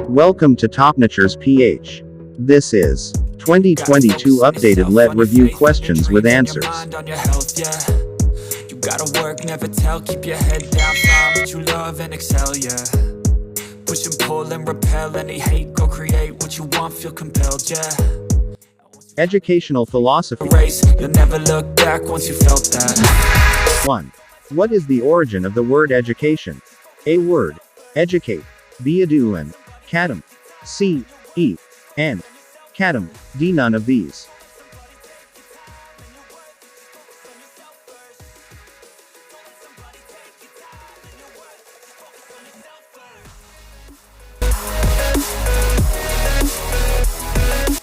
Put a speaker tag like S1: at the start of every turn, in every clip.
S1: Welcome to Topnature's PH. This is 2022 updated Let Review questions with answers.
S2: You gotta work, never tell, keep your head down, find what you love and excel, yeah. Push and pull and repel any hate, go create what you want, feel compelled, yeah.
S1: Educational philosophy.
S2: Race, you'll never look back once you felt that.
S1: 1. What is the origin of the word education? A. Word. Educate. B. Adu and cadum. C. E. And cadum. D. None of these.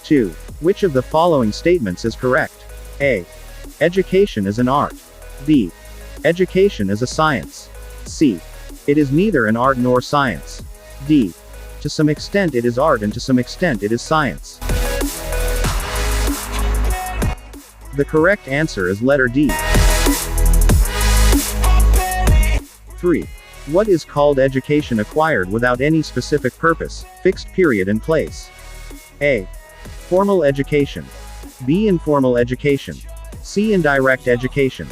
S1: Two. Which of the following statements is correct? A. Education is an art. B. Education is a science. C. It is neither an art nor science. D. To some extent it is art and to some extent it is science. The correct answer is letter D. 3. What is called education acquired without any specific purpose, fixed period and place? A. Formal education. B. Informal education. C. Indirect education.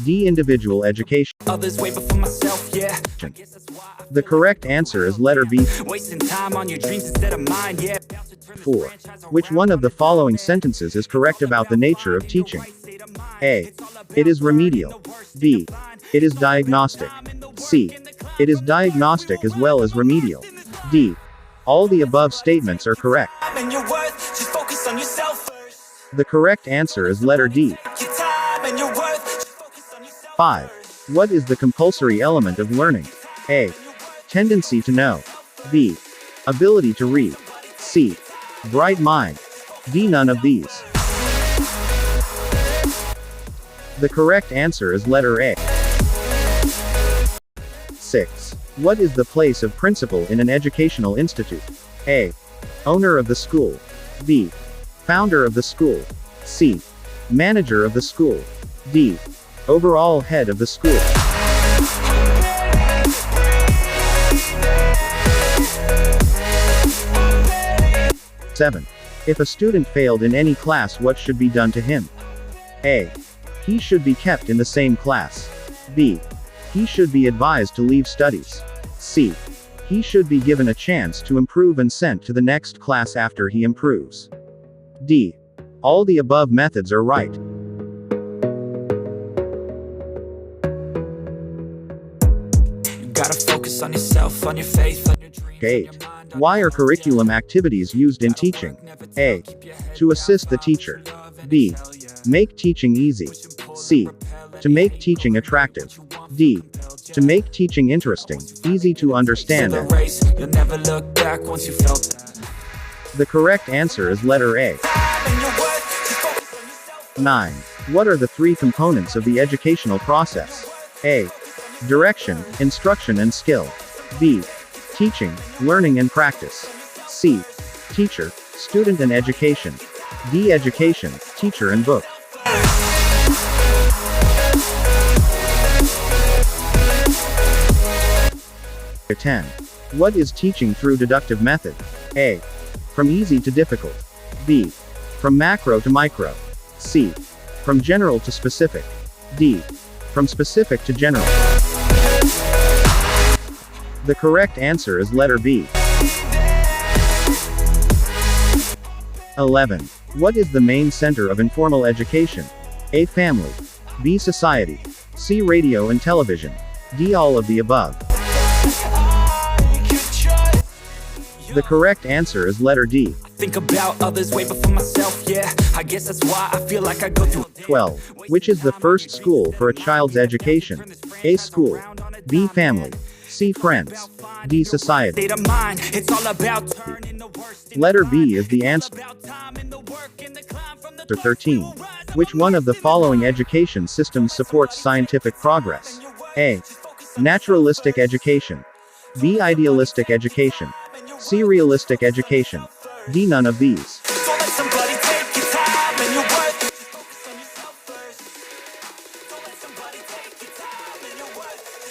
S1: D. Individual education.
S2: Others way before myself, yeah.
S1: The correct answer is letter B.
S2: Wasting time on your dreams instead of mine, yeah.
S1: 4. Which one of the following sentences is correct about the nature of teaching? A. It is remedial. B. It is diagnostic. C. It is diagnostic as well as remedial. D. All the above statements are correct. The correct answer is letter D. 5. What is the compulsory element of learning? A. Tendency to know. B. Ability to read. C. Bright mind. D. None of these. The correct answer is letter A. 6. What is the place of principal in an educational institute? A. Owner of the school. B. Founder of the school. C. Manager of the school. D. Overall head of the school. 7. If a student failed in any class, what should be done to him? A. He should be kept in the same class. B. He should be advised to leave studies. C. He should be given a chance to improve and sent to the next class after he improves. D. All the above methods are right.
S2: Gotta focus on yourself, on your faith, on your dreams.
S1: 8. Why are curriculum activities used in teaching? A. To assist the teacher. B. Make teaching easy. C. To make teaching attractive. D. To make teaching interesting, easy to understand. And
S2: You'll never look back once you felt that.
S1: the correct answer is letter A. 9. What are the three components of the educational process? A. Direction, instruction and skill. B. Teaching, learning and practice. C. Teacher, student and education. D. Education, teacher and book. 10. What is teaching through deductive method? A. From easy to difficult. B. From macro to micro. C. From general to specific. D. From specific to general. The correct answer is letter B. 11. What is the main center of informal education? A. Family. B. Society. C. Radio and television. D. All of the above. The correct answer is letter D.
S2: Think about others way before myself, yeah. I guess that's why I feel like I go through
S1: 12. Which is the first school for a child's education? A. School. B. Family. C. Friends. D. Society.
S2: state of mind. It's all about turning the worst.
S1: Letter B is the answer. 13. Which one of the following education systems supports scientific progress? A. Naturalistic education. B. Idealistic education. C. Realistic education. D. None of these.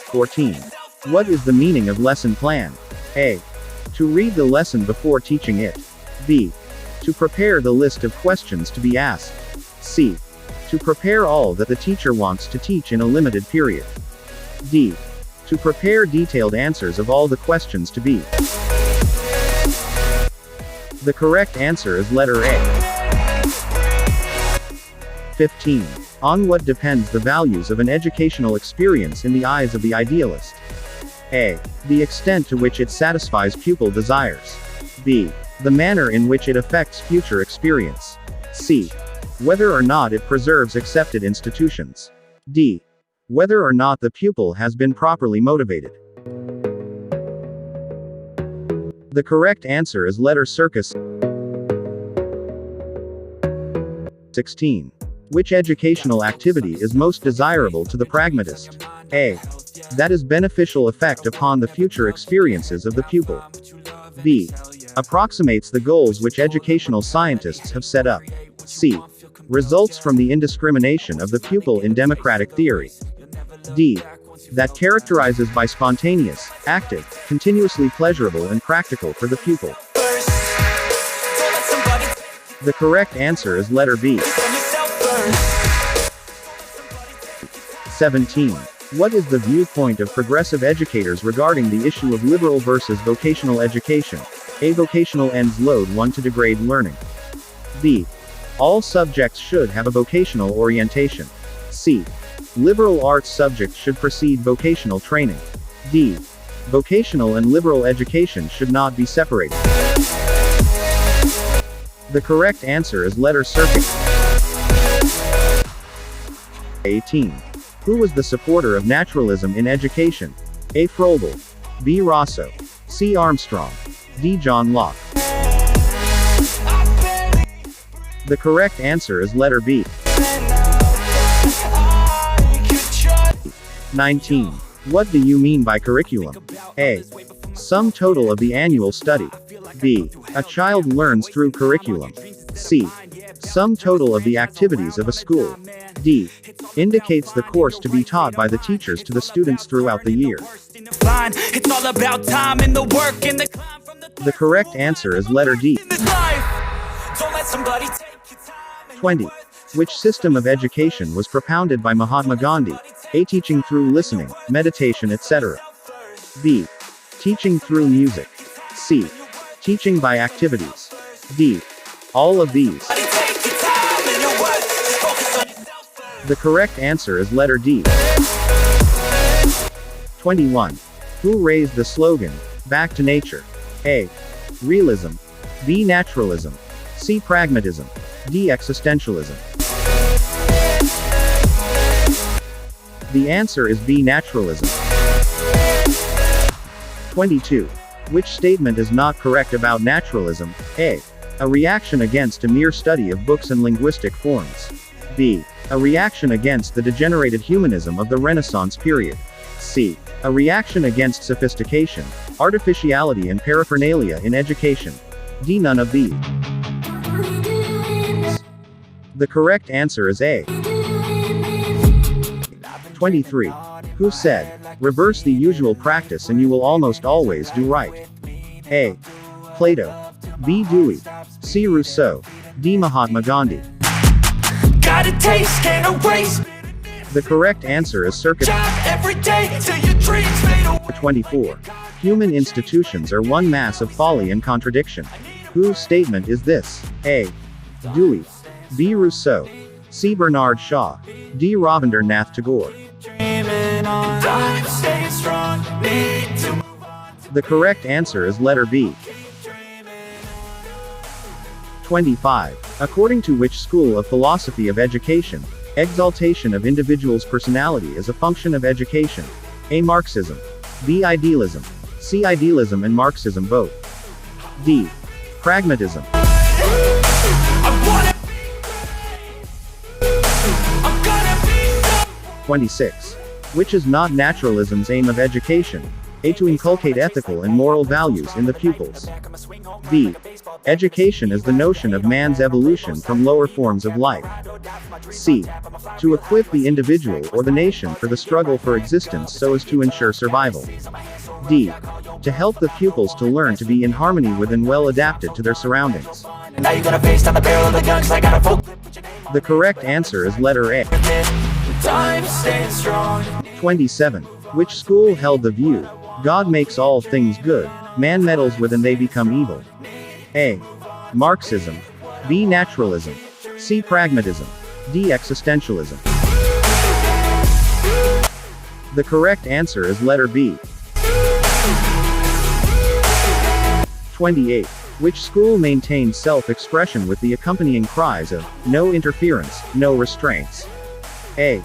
S1: 14. What is the meaning of lesson plan? A. To read the lesson before teaching it. B. To prepare the list of questions to be asked. C. To prepare all that the teacher wants to teach in a limited period. D. To prepare detailed answers of all the questions to be. The correct answer is letter A. 15. On what depends the values of an educational experience in the eyes of the idealist? A. The extent to which it satisfies pupil desires. B. The manner in which it affects future experience. C. Whether or not it preserves accepted institutions. D. Whether or not the pupil has been properly motivated. The correct answer is letter circus. 16. Which educational activity is most desirable to the pragmatist? A. That is beneficial effect upon the future experiences of the pupil. B. Approximates the goals which educational scientists have set up. C. Results from the indiscrimination of the pupil in democratic theory. D. That characterizes by spontaneous, active, continuously pleasurable and practical for the pupil. The correct answer is letter B. 17. What is the viewpoint of progressive educators regarding the issue of liberal versus vocational education? A. Vocational ends load 1 to degrade learning. B. All subjects should have a vocational orientation. C. Liberal arts subjects should precede vocational training. D. Vocational and liberal education should not be separated. The correct answer is letter circuit. 18. Who was the supporter of naturalism in education? A. Froebel. B. Rosso. C. Armstrong. D. John Locke. The correct answer is letter B. 19. What do you mean by curriculum? A. Sum total of the annual study. B. A child learns through curriculum. C. Sum total of the activities of a school. D. Indicates the course to be taught by the teachers to the students throughout the year. The correct answer is letter D. 20. Which system of education was propounded by Mahatma Gandhi? A. Teaching through listening, meditation, etc. B. Teaching through music. C. Teaching by activities. D. All of these. The correct answer is letter D. 21. Who raised the slogan, "Back to Nature"? A. Realism. B. Naturalism. C. Pragmatism. D. Existentialism. The answer is B. Naturalism. 22. Which statement is not correct about naturalism? A. A reaction against a mere study of books and linguistic forms. B. A reaction against the degenerated humanism of the Renaissance period. C. A reaction against sophistication, artificiality and paraphernalia in education. D. None of these. The correct answer is A. 23. Who said, "Reverse the usual practice and you will almost always do right"? A. Plato. B. Dewey. C. Rousseau. D. Mahatma Gandhi.
S2: Gotta taste, can't erase.
S1: The correct answer is circa.
S2: Every day till your dreams fade away.
S1: 24. Human institutions are one mass of folly and contradiction. Whose statement is this? A. Dewey. B. Rousseau. C. Bernard Shaw. D. Rabindranath Tagore. The correct answer is letter B. 25. According to which school of philosophy of education, exaltation of individual's personality is a function of education? A. Marxism. B. Idealism. C. Idealism and Marxism both. D. Pragmatism. 26. Which is not naturalism's aim of education? A. To inculcate ethical and moral values in the pupils. B. Education is the notion of man's evolution from lower forms of life. C. To equip the individual or the nation for the struggle for existence so as to ensure survival. D. To help the pupils to learn to be in harmony with and well adapted to their surroundings.
S2: Now you're gonna face down the barrel of the gun 'cause I got a full.
S1: The correct answer is letter A.
S2: Time staying strong.
S1: 27. Which school held the view, God makes all things good, man meddles with and they become evil? A. Marxism. B. Naturalism. C. Pragmatism. D. Existentialism. The correct answer is letter B. 28. Which school maintained self-expression with the accompanying cries of, no interference, no restraints? A.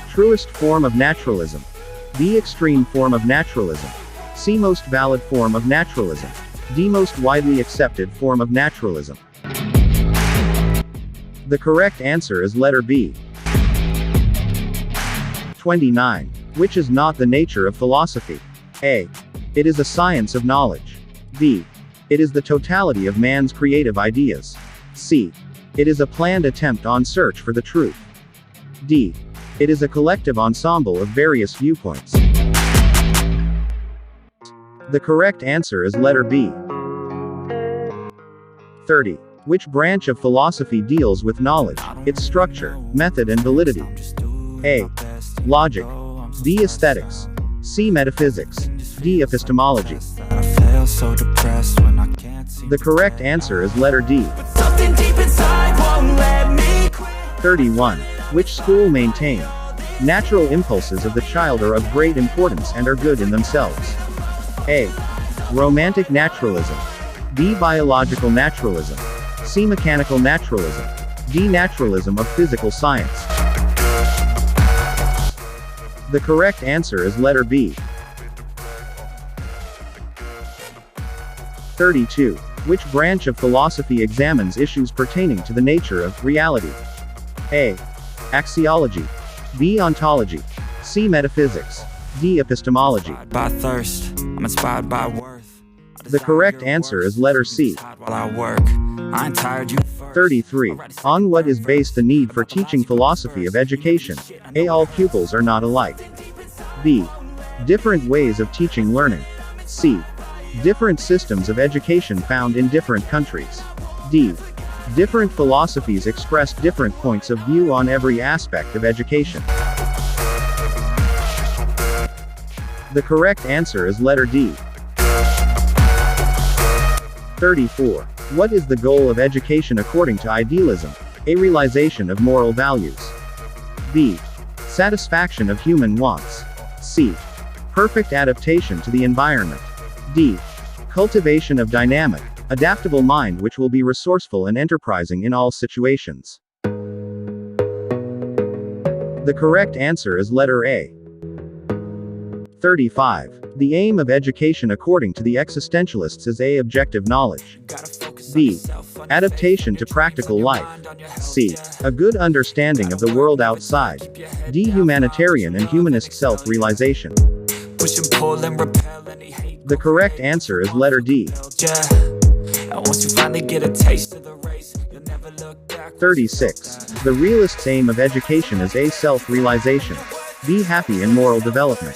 S1: Truest form of naturalism. B. Extreme form of naturalism. C. Most valid form of naturalism. D. Most widely accepted form of naturalism. The correct answer is letter B. 29. Which is not the nature of philosophy? A. It is a science of knowledge. B. It is the totality of man's creative ideas. C. It is a planned attempt on search for the truth. D. It is a collective ensemble of various viewpoints. The correct answer is letter B. 30. Which branch of philosophy deals with knowledge, its structure, method and validity? A. Logic. B. Aesthetics. C. Metaphysics. D. Epistemology. The correct answer is letter D. 31. Which school maintained, natural impulses of the child are of great importance and are good in themselves? A. Romantic naturalism. B. Biological naturalism. C. Mechanical naturalism. D. Naturalism of physical science. The correct answer is letter B. 32. Which branch of philosophy examines issues pertaining to the nature of reality? A. Axiology. B. Ontology. C. Metaphysics. D. Epistemology.
S2: By thirst, I'm inspired by worth.
S1: The correct answer is letter C.
S2: While I work, I ain't tired you.
S1: 33. On what is based the need for teaching philosophy of education? A. All pupils are not alike. B. Different ways of teaching learning. C. Different systems of education found in different countries. D. Different philosophies express different points of view on every aspect of education. The correct answer is letter D. 34. What is the goal of education according to idealism? A. Realization of moral values. B. Satisfaction of human wants. C. Perfect adaptation to the environment. D. Cultivation of dynamic, adaptable mind which will be resourceful and enterprising in all situations. The correct answer is letter A. 35. The aim of education according to the existentialists is A. Objective knowledge. B. Adaptation to practical life. C. A good understanding of the world outside. D. Humanitarian and humanist self-realization.
S2: Push and pull and repel any hate.
S1: The correct answer is letter D.
S2: And once you finally get a taste of the race, you'll never look back.
S1: 36. The realist's aim of education is A. Self-realization. B. Happy and moral development.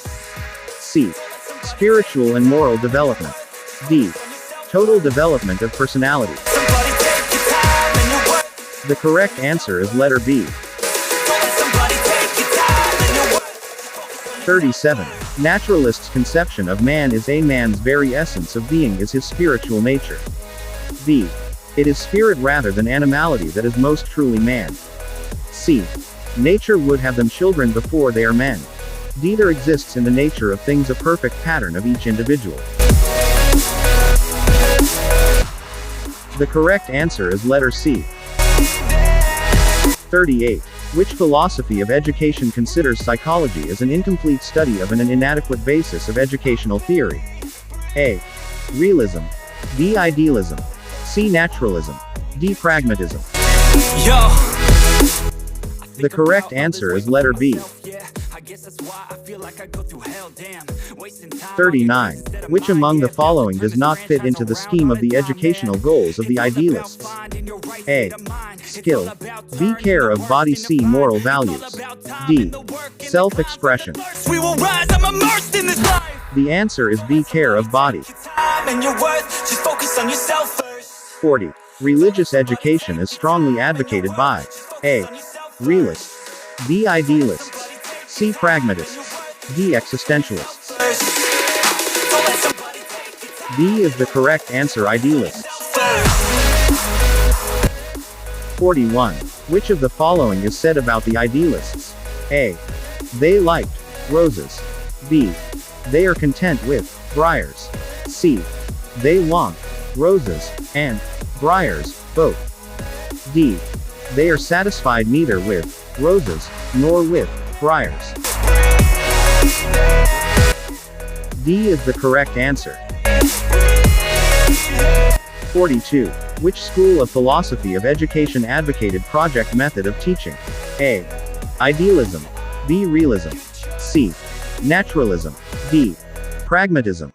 S1: C. Spiritual and moral development. D. Total development of personality. The correct answer is letter B. 37. Naturalist's conception of man is A. Man's very essence of being is his spiritual nature. B. It is spirit rather than animality that is most truly man. C. Nature would have them children before they are men. D. There exists in the nature of things a perfect pattern of each individual. The correct answer is letter C. 38. Which philosophy of education considers psychology as an incomplete study of an inadequate basis of educational theory? A. Realism. B. Idealism. C. Naturalism. D. Pragmatism.
S2: Yo.
S1: The correct answer is letter B. 39. Which among the following does not fit into the scheme of the educational goals of the idealists? A. Skill. B. Care of body. C. Moral values. D. Self-expression. The answer is B. Care of body.
S2: Time and your worth, just focus on yourself first.
S1: 40. Religious education is strongly advocated by A. Realists, B. Idealists, C. Pragmatists, D. Existentialists.
S2: Don't let somebody take your time
S1: B is the correct answer. Idealists.
S2: first.
S1: 41. Which of the following is said about the idealists? A. They liked roses. B. They are content with briars. C. They want roses and briars, both. D. They are satisfied neither with roses nor with briars. D is the correct answer. 42. Which school of philosophy of education advocated project method of teaching? A. Idealism. B. Realism. C. Naturalism. D. Pragmatism.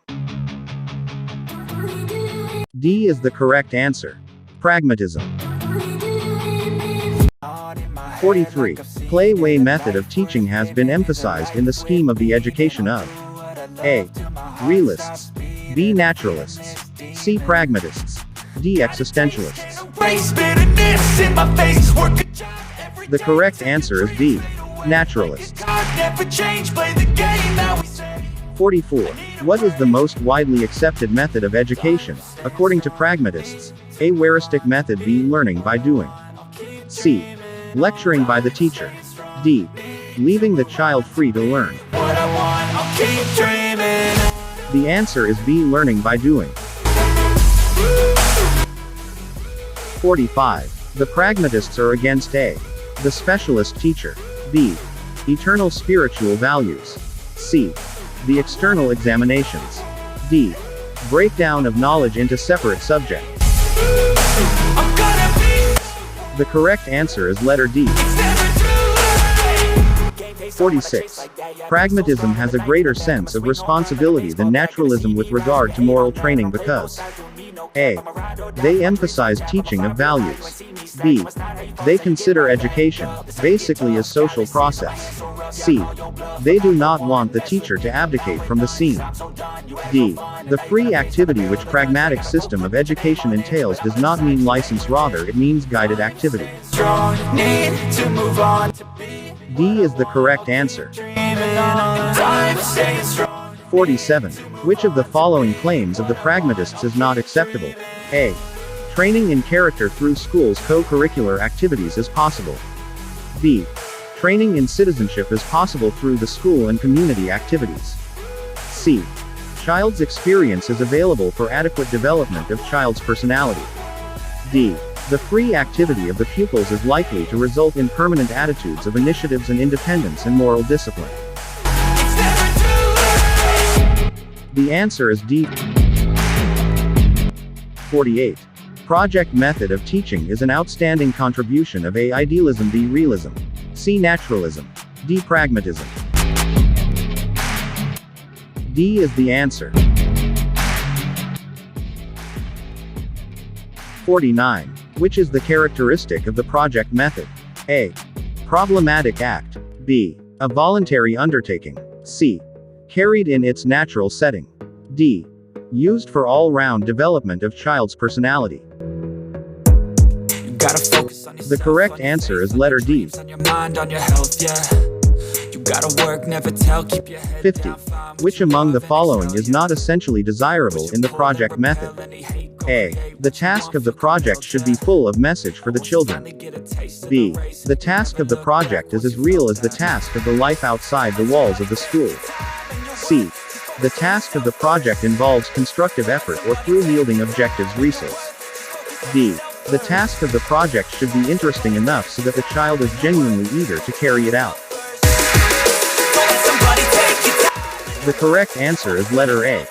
S1: D is the correct answer. Pragmatism. 43. Play-way method of teaching has been emphasized in the scheme of the education of A. Realists. B. Naturalists. C. Pragmatists. D. Existentialists.
S2: Race bitterness in my face, work a job every
S1: The correct answer is B. Naturalists.
S2: time, never change, play the game that we say.
S1: 44. What is the most widely accepted method of education, according to pragmatists? A. Heuristic method. B. Learning by doing. C. Lecturing by the teacher. D. Leaving the child free to learn.
S2: What I want, I'll keep dreaming.
S1: The answer is B. Learning by doing. 45. The pragmatists are against A. The specialist teacher. B. Eternal spiritual values. C. The external examinations. D. Breakdown of knowledge into separate subjects.
S2: I'm gonna be,
S1: The correct answer is letter D.
S2: it's never too late.
S1: 46. Pragmatism has a greater sense of responsibility than naturalism with regard to moral training because A. They emphasize teaching of values. B. They consider education, basically a social process. C. They do not want the teacher to abdicate from the scene. D. The free activity which pragmatic system of education entails does not mean license, rather it means guided activity.
S2: Strong, need to move on to be
S1: D is the correct answer.
S2: dreaming on. Time staying strong.
S1: 47. Which of the following claims of the pragmatists is not acceptable? A. Training in character through school's co-curricular activities is possible. B. Training in citizenship is possible through the school and community activities. C. Child's experience is available for adequate development of child's personality. D. The free activity of the pupils is likely to result in permanent attitudes of initiatives and independence and moral discipline.
S2: It's never too late.
S1: The answer is D. 48. Project method of teaching is an outstanding contribution of A. Idealism, B. Realism, C. Naturalism, D. Pragmatism. D is the answer. 49. Which is the characteristic of the project method? A. Problematic act. B. A voluntary undertaking. C. Carried in its natural setting. D. Used for all-round development of child's personality.
S2: You gotta focus on
S1: The
S2: yourself,
S1: correct
S2: on your
S1: answer is
S2: faith,
S1: letter
S2: on your
S1: D.
S2: dreams, on your mind, on your health, yeah. You gotta work, never tell, keep your head
S1: 50.
S2: down, find what
S1: Which
S2: you
S1: among the
S2: love and
S1: following
S2: excel,
S1: is
S2: yeah.
S1: not essentially desirable in the project method? A. The task of the project should be full of message for the children. B. The task of the project is as real as the task of the life outside the walls of the school. C. The task of the project involves constructive effort or through yielding objectives resource. D. The task of the project should be interesting enough so that the child is genuinely eager to carry it out.
S2: Don't let somebody take your time.
S1: The correct answer is letter A.